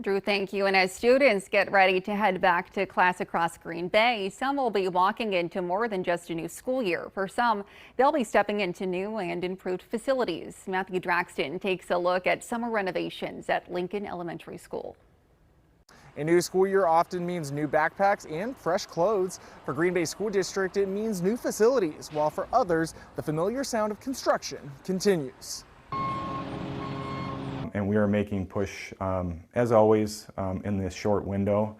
Drew, thank you. And as students get ready to head back to class across Green Bay, some will be walking into more than just a new school year. For some, they'll be stepping into new and improved facilities. Matthew Draxton takes a look at summer renovations at Lincoln Elementary School. A new school year often means new backpacks and fresh clothes. For Green Bay School District, it means new facilities, while for others, the familiar sound of construction continues. And we are making push, as always, in this short window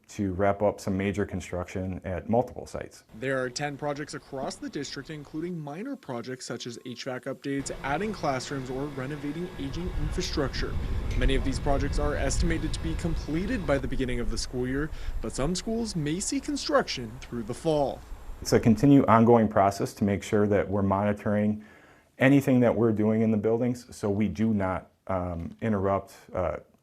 to wrap up some major construction at multiple sites. There are 10 projects across the district, including minor projects such as HVAC updates, adding classrooms, or renovating aging infrastructure. Many of these projects are estimated to be completed by the beginning of the school year, but some schools may see construction through the fall. It's a continued ongoing process to make sure that we're monitoring anything that we're doing in the buildings so we do not interrupt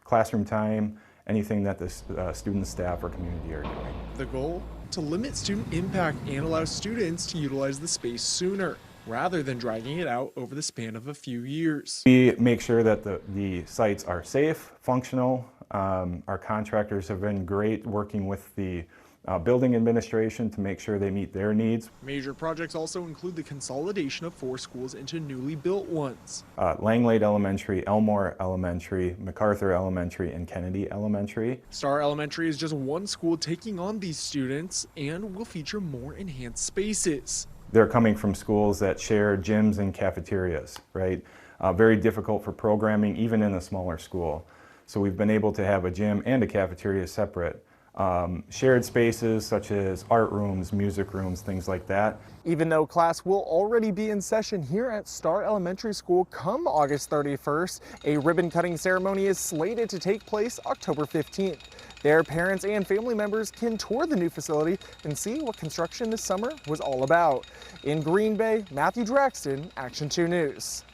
classroom time, anything that the students, staff, or community are doing. The goal? To limit student impact and allow students to utilize the space sooner, rather than dragging it out over the span of a few years. We make sure that the sites are safe, functional. Our contractors have been great working with the building administration to make sure they meet their needs. Major projects also include the consolidation of 4 schools into newly built ones. Langlade Elementary, Elmore Elementary, MacArthur Elementary, and Kennedy Elementary. Star Elementary is just one school taking on these students and will feature more enhanced spaces. They're coming from schools that share gyms and cafeterias, right? Very difficult for programming, even in a smaller school. So we've been able to have a gym and a cafeteria separate. Shared spaces such as art rooms, music rooms, things like that. Even though class will already be in session here at Star Elementary School come August 31st, a ribbon cutting ceremony is slated to take place October 15th. Their parents and family members can tour the new facility and see what construction this summer was all about. In Green Bay, Matthew Draxton, Action 2 News.